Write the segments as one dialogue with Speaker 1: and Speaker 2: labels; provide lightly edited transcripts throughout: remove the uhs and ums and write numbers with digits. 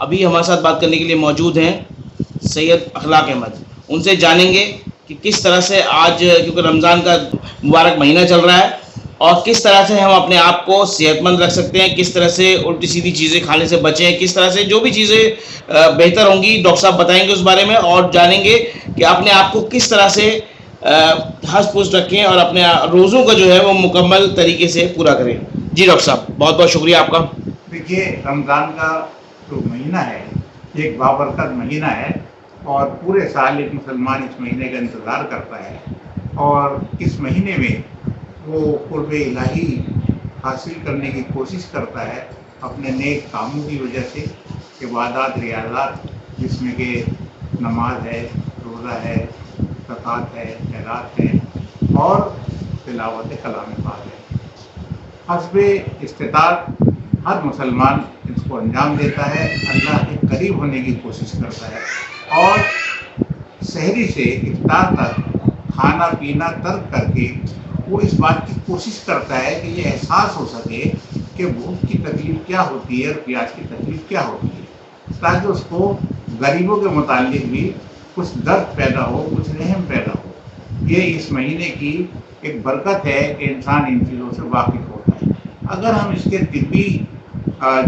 Speaker 1: ابھی ہمارے ساتھ بات کرنے کے لیے موجود ہیں سید اخلاق احمد. ان سے جانیں گے کہ کس طرح سے آج کیونکہ رمضان کا مبارک مہینہ چل رہا ہے اور کس طرح سے ہم اپنے آپ کو صحت مند رکھ سکتے ہیں, کس طرح سے الٹی سیدھی چیزیں کھانے سے بچیں, کس طرح سے جو بھی چیزیں بہتر ہوں گی ڈاکٹر صاحب بتائیں گے اس بارے میں, اور جانیں گے کہ اپنے آپ کو کس طرح سے ہنس پوش رکھیں اور اپنے روزوں کا جو ہے وہ مکمل طریقے سے پورا کریں. جی ڈاکٹر صاحب بہت بہت شکریہ آپ کا.
Speaker 2: دیکھیے, رمضان کا جو مہینہ ہے ایک بابرکت مہینہ ہے اور پورے سال ایک مسلمان اس مہینے کا انتظار کرتا ہے اور اس مہینے میں وہ قرب الہی حاصل کرنے کی کوشش کرتا ہے اپنے نیک کاموں کی وجہ سے, عبادات ریاضات جس میں کہ نماز ہے, روزہ ہے, زکوٰۃ ہے, خیرات ہے اور تلاوت کلام پاک ہے. حسب استطاعت ہر مسلمان اس کو انجام دیتا ہے, اللہ کے قریب ہونے کی کوشش کرتا ہے اور سحری سے افطار تک کھانا پینا ترک کر کے وہ اس بات کی کوشش کرتا ہے کہ یہ احساس ہو سکے کہ بھوک کی تکلیف کیا ہوتی ہے اور پیاس کی تکلیف کیا ہوتی ہے, تاکہ اس کو غریبوں کے متعلق بھی کچھ درد پیدا ہو, کچھ رحم پیدا ہو. یہ اس مہینے کی ایک برکت ہے کہ انسان ان چیزوں سے واقف ہوتا ہے. اگر ہم اس کے طبی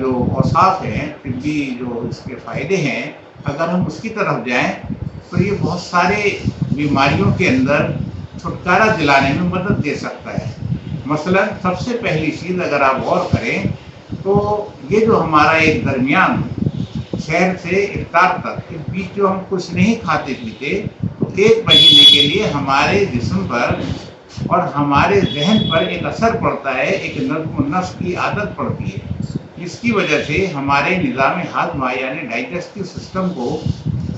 Speaker 2: جو اوصاف ہیں, طبی جو اس کے فائدے ہیں, اگر ہم اس کی طرف جائیں تو یہ بہت سارے بیماریوں کے اندر چھٹکارا دلانے میں مدد دے سکتا ہے. مثلا سب سے پہلی چیز اگر آپ غور کریں تو یہ جو ہمارا ایک درمیان شہر سے افطار تک اس بیچ جو ہم کچھ نہیں کھاتے پیتے, تو ایک مہینے کے لیے ہمارے جسم پر اور ہمارے ذہن پر ایک اثر پڑتا ہے, ایک نظم و نسق کی عادت پڑتی ہے, جس کی وجہ سے ہمارے نظام ہاضمہ یعنی ڈائجسٹو سسٹم کو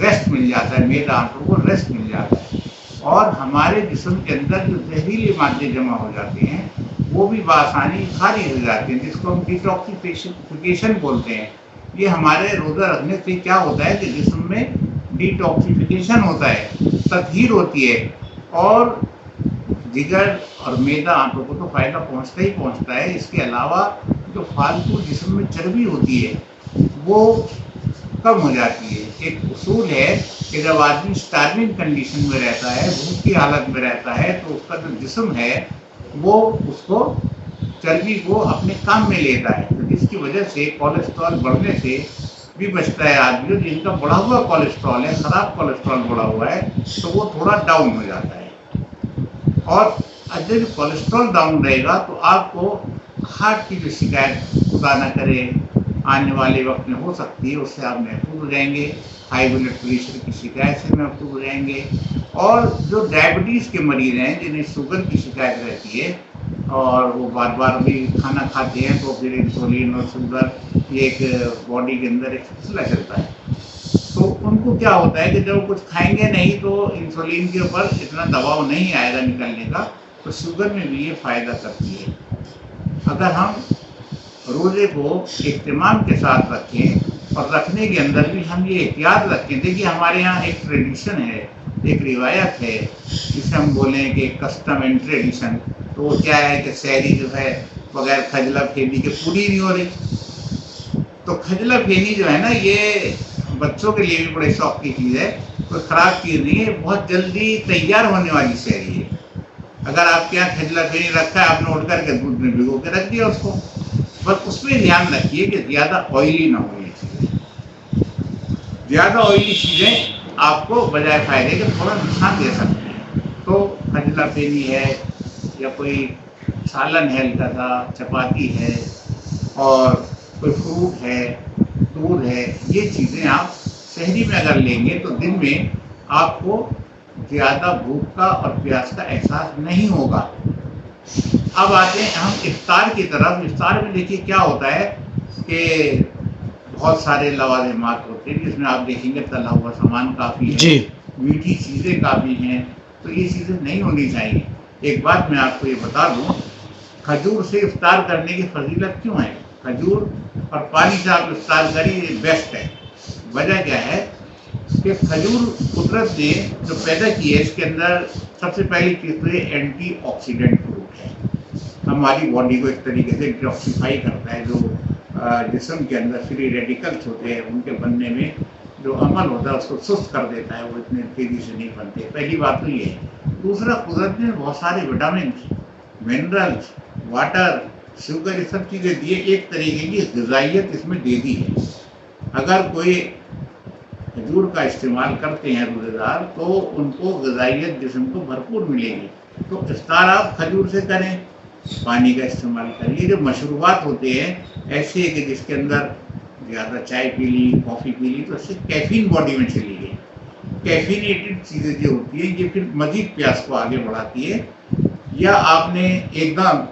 Speaker 2: ریسٹ مل جاتا ہے, معدہ آنتوں کو ریسٹ مل جاتا ہے اور ہمارے جسم کے اندر جو زہریلی مادے جمع ہو جاتے ہیں وہ بھی بآسانی خارج ہو جاتے ہیں, جس کو ہم ڈیٹاکسیفیکیشن بولتے ہیں. یہ ہمارے روزہ رکھنے سے کیا ہوتا ہے کہ جسم میں ڈیٹاکسیفیکیشن ہوتا ہے, تطہیر ہوتی ہے اور جگر اور معدہ آنتوں کو تو فائدہ پہنچتا ہی پہنچتا ہے. اس کے علاوہ جو فالتو جسم میں چربی ہوتی ہے وہ کم ہو جاتی ہے. ایک اصول ہے کہ جب آدمی اسٹارونگ کنڈیشن میں رہتا ہے, بھوک کی حالت میں رہتا ہے, تو اس کا جو جسم ہے وہ اس کو چربی کو اپنے کام میں لیتا ہے, جس کی وجہ سے کولیسٹرول بڑھنے سے بھی بچتا ہے آدمی. جن کا بڑھا ہوا کولیسٹرول ہے, خراب کولیسٹرول بڑھا ہوا ہے, تو وہ تھوڑا ڈاؤن ہو جاتا ہے. اور جب کولیسٹرول ڈاؤن رہے گا تو آپ کو ہارٹ کی جو شکایت خدا نہ کرے آنے والے وقت میں ہو سکتی ہے, اس سے آپ محفوظ ہو جائیں گے. ہائی بلڈ پریشر کی شکایت سے محفوظ ہو جائیں گے. اور جو ڈائبٹیز کے مریض ہیں جنہیں شوگر کی شکایت رہتی ہے اور وہ بار بار بھی کھانا کھاتے ہیں, تو پھر انسولین اور شوگر یہ ایک باڈی کے اندر ایک سلسلہ چلتا ہے. تو ان کو کیا ہوتا ہے کہ جب کچھ کھائیں گے نہیں تو انسولین کے اوپر اتنا دباؤ نہیں آئے گا نکلنے کا, تو شوگر میں بھی یہ فائدہ کرتی ہے. اگر ہم روزے کو اہتمام کے ساتھ رکھیں اور رکھنے کے اندر بھی ہم یہ احتیاط رکھیں. دیکھیے ہمارے یہاں ایک ٹریڈیشن ہے, ایک روایت ہے, جسے ہم بولیں کہ کسٹم اینڈ ٹریڈیشن. تو وہ کیا ہے کہ سحری جو ہے بغیر کھجلا پھینی کے پوری نہیں ہو رہی. تو کھجلا پھینی جو ہے نا, یہ بچوں کے لیے بھی بڑے شوق کی چیز ہے, کوئی خراب چیز نہیں ہے, بہت جلدی تیار ہونے والی سحری ہے. اگر آپ کے یہاں کھجلا پھینی رکھا ہے, آپ نے اٹھ کر کے دودھ میں بھگو کے رکھ دیا اس کو, بس اس میں دھیان رکھیے کہ زیادہ آئلی نہ ہو. یہ چیزیں زیادہ آئلی چیزیں آپ کو بجائے فائدے کے تھوڑا نقصان دے سکتی ہیں. تو کھجلا پھینی ہے یا کوئی سالن ہے ہلکا سا, چپاتی ہے اور کوئی فروٹ ہے, دودھ ہے, یہ چیزیں آپ سحری میں اگر لیں گے تو دن میں آپ کو زیادہ بھوک کا اور پیاس کا احساس نہیں ہوگا. اب آتے ہیں ہم افطار کی طرف. افطار میں دیکھیے کیا ہوتا ہے کہ بہت سارے لوازمات ہوتے ہیں, جس میں آپ دیکھیں گے تلا ہوا سامان کافی ہے,
Speaker 1: جی
Speaker 2: میٹھی چیزیں کافی ہیں, تو یہ چیزیں نہیں ہونی چاہیے. ایک بات میں آپ کو یہ بتا دوں, کھجور سے افطار کرنے کی فضیلت کیوں ہے؟ کھجور اور پانی سے آپ افطار کریے, بیسٹ ہے. وجہ کیا ہے کہ کھجور قدرت نے جو پیدا کی ہے, اس کے اندر سب سے پہلی چیز تو یہ اینٹی آکسیڈنٹ فروٹ ہے. ہماری باڈی کو ایک طریقے سے ڈیٹاکسیفائی کرتا ہے. جو جسم کے اندر فری ریڈیکلس ہوتے ہیں ان کے بننے میں جو عمل ہوتا ہے اس کو سست کر دیتا ہے، وہ اتنے تیزی سے نہیں بنتے. پہلی بات تو یہ ہے. دوسرا، قدرت نے بہت سارے وٹامنس، منرلس، واٹر، شوگر، یہ سب چیزیں دی، ایک طریقے کی غذائیت اس میں دے دی ہے. اگر کوئی کھجور کا استعمال کرتے ہیں روزے دار تو ان کو غذائیت جسم کو بھرپور ملے گی. تو افطار آپ کھجور سے کریں، پانی کا استعمال کریے. جو مشروبات ہوتے ہیں ایسے کہ جس کے اندر زیادہ چائے پی لی، کافی پی لی، تو اس سے کیفین باڈی میں چلی گئی. کیفینیٹڈ چیزیں جو ہوتی ہیں یہ پھر مزید پیاس کو آگے بڑھاتی ہے. یا آپ نے ایک دم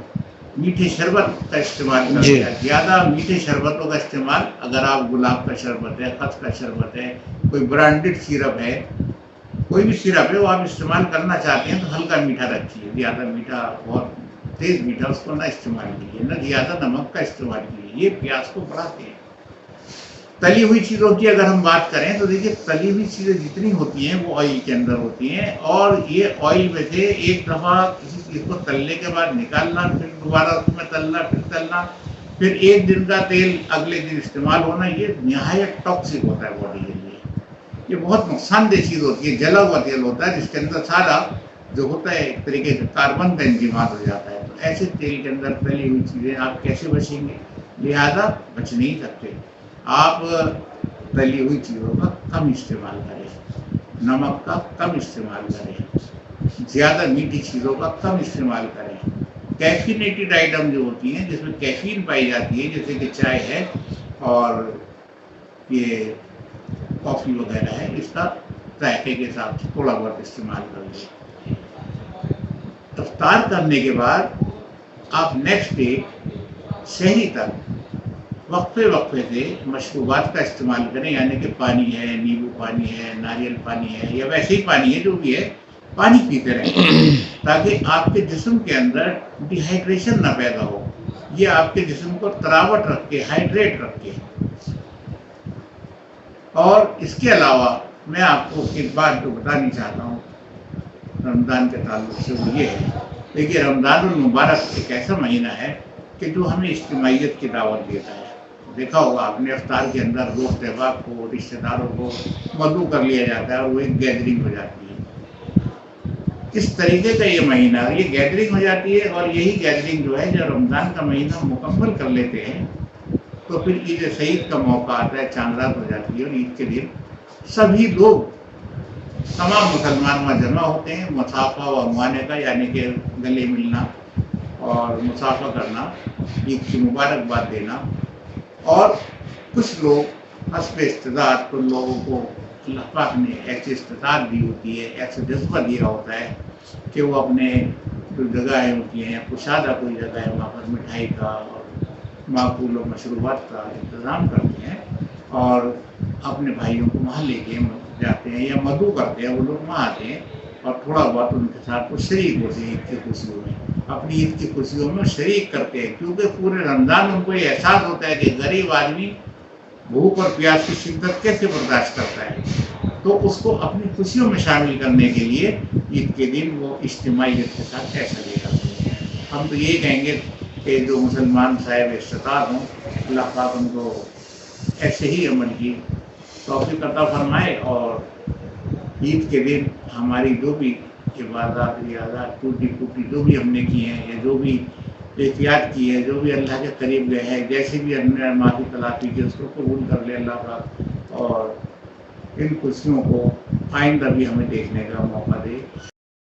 Speaker 2: میٹھے شربت کا استعمال کر لیا، زیادہ میٹھے شربتوں کا استعمال، اگر آپ گلاب کا شربت ہے، خس کا شربت ہے، کوئی برانڈڈ سیرپ ہے، کوئی بھی سیرپ ہے وہ آپ استعمال کرنا چاہتے ہیں تو ہلکا میٹھا رکھیے. زیادہ میٹھا، بہت تیز میٹھا اس کو نہ استعمال کیجیے، نہ زیادہ نمک کا استعمال کیجیے، یہ پیاس کو بڑھاتے ہیں. تلی ہوئی چیزوں کی اگر ہم بات کریں تو دیکھیے تلی ہوئی چیزیں جتنی ہوتی ہیں وہ آئل کے اندر ہوتی ہیں، اور یہ آئل میں سے ایک دفعہ کسی چیز کو تلنے کے بعد نکالنا، پھر دوبارہ اس میں تلنا، پھر ایک دن کا تیل اگلے دن استعمال ہونا، یہ نہایت ٹاکسک ہوتا ہے باڈی کے لیے. یہ بہت نقصان دہ چیز ہوتی ہے. جلا ہوا تیل ہوتا ہے جس کے اندر سارا جو ہوتا ہے ایک طریقے سے کاربن کا انضماد ہو جاتا ہے. تو ایسے تیل کے اندر تلی ہوئی چیزیں آپ کیسے بچیں گے؟ لہذا بچ نہیں سکتے. آپ تلی ہوئی چیزوں کا کم استعمال کریں، نمک کا کم استعمال کریں، زیادہ میٹھی چیزوں کا کم استعمال کریں. کیفینیٹڈ آئٹم جو ہوتی ہیں جس میں کیفین پائی جاتی ہے، جیسے کہ چائے ہے اور یہ کافی وغیرہ ہے، اس کا ذائقے کے حساب سے تھوڑا بہت استعمال کر لیں. افطار کرنے کے بعد آپ نیکسٹ ڈے شہری تک وقفے سے مشروبات کا استعمال کریں، یعنی کہ پانی ہے، نیبو پانی ہے، ناریل پانی ہے، یا ویسے ہی پانی ہے جو بھی ہے، پانی پیتے رہیں تاکہ آپ کے جسم کے اندر ڈی ہائیڈریشن نہ پیدا ہو. یہ آپ کے جسم کو تراوٹ رکھ کے، ہائیڈریٹ رکھ کے. اور اس کے علاوہ میں آپ کو ایک بات جو بتانی چاہتا ہوں رمضان کے تعلق سے، وہ یہ ہے. دیکھیے رمضان المبارک ایک ایسا مہینہ ہے کہ جو ہمیں اجتماعیت کی دعوت دیتا ہے. دیکھا ہوگا آپ نے افطار کے اندر دوست احباب کو، رشتہ داروں کو مدعو کر لیا جاتا ہے اور وہ ایک گیدرنگ ہو جاتی ہے. اس طریقے کا یہ مہینہ یہ گیدرنگ ہو جاتی ہے، اور یہی گیدرنگ جو ہے جب رمضان کا مہینہ مکمل کر لیتے ہیں تو پھر عید سعید کا موقع آتا ہے، چاند رات ہو جاتی ہے، اور عید کے دن سبھی لوگ، تمام مسلمان وہاں جمع ہوتے ہیں. مصافحہ و معانے کا، یعنی کہ گلے ملنا اور مصافحہ کرنا، عید کی مبارکباد دینا. اور کچھ لوگ حسب استطاعت، کچھ لوگوں کو اللہ پاک نے ایسی استطاعت دی ہوتی ہے، ایسا جذبہ دیا ہوتا ہے کہ وہ اپنے جو جگہیں ہوتی ہیں، کشادہ کوئی جگہ ہے وہاں پر مٹھائی کا اور معقول و مشروبات کا انتظام کرتے ہیں، اور اپنے بھائیوں کو وہاں لے کے جاتے ہیں یا مدعو کرتے ہیں. وہ لوگ وہاں آتے ہیں اور تھوڑا بہت ان کے ساتھ وہ شریک ہوتے ہیں عید کی خوشیوں میں، اپنی عید کی خوشیوں میں شریک کرتے ہیں. کیونکہ پورے رمضان ان کو یہ احساس ہوتا ہے کہ غریب آدمی بھوک اور پیاس کی شدت کیسے برداشت کرتا ہے، تو اس کو اپنی خوشیوں میں شامل کرنے کے لیے عید کے دن وہ اجتماعیت کے ساتھ ایسا لے کرتے ہیں. ہم تو یہی کہیں گے کہ جو مسلمان صاحب استطاعت ہوں، اللہ پاک ان کو ایسے ہی عمل کی توفیق عطا فرمائے، اور عید کے دن ہماری جو بھی عبادات، ریاضات ٹوٹی پھوٹی جو بھی ہم نے کی ہیں، یا جو بھی احتیاط کی ہے، جو بھی اللہ کے قریب گئے ہیں، جیسے بھی ہم نے معافی تلافی کی، اس کو قبول کر لے اللہ پاک، اور ان خوشیوں کو آئندہ بھی ہمیں دیکھنے کا موقع دے.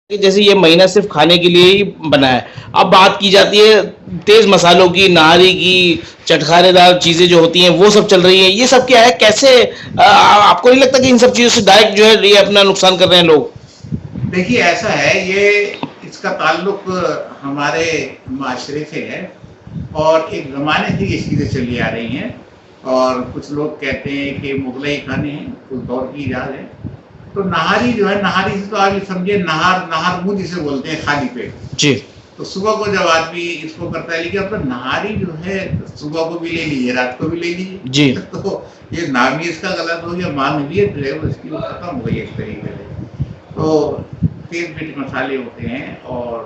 Speaker 1: جیسے یہ مہینہ صرف کھانے کے لیے ہی بنا ہے، اب بات کی جاتی ہے تیز مسالوں کی، نہاری کی، چٹخارے دار چیزیں جو ہوتی ہیں وہ سب چل رہی ہیں. یہ سب کیا ہے؟ کیسے آپ کو نہیں لگتا کہ ان سب چیزوں سے ڈائریکٹ جو ہے یہ اپنا نقصان کر رہے ہیں لوگ؟
Speaker 2: دیکھیے ایسا ہے، یہ اس کا تعلق ہمارے معاشرے سے ہے، اور ایک زمانے سے یہ چیزیں چلی آ رہی ہیں. اور کچھ لوگ کہتے ہیں کہ مغلئی کھانے ہیں، اس دور کی ایجاد ہے. تو نہاری جو ہے، نہاری سے تو آپ یہ سمجھے نہار منہ جسے بولتے ہیں، خالی پیٹ.
Speaker 1: جی.
Speaker 2: تو صبح کو جب آدمی اس کو کرتا ہے، لیکن اب تو نہاری جو ہے صبح کو بھی لے لیجیے، رات کو بھی لے لیجیے.
Speaker 1: جی.
Speaker 2: تو یہ نام ہی اس کا غلط ہو گیا، معمولیت جو ہے اس کی وہ ختم ہو گئی ایک طریقے سے. تو تیز میٹھے مسالے ہوتے ہیں، اور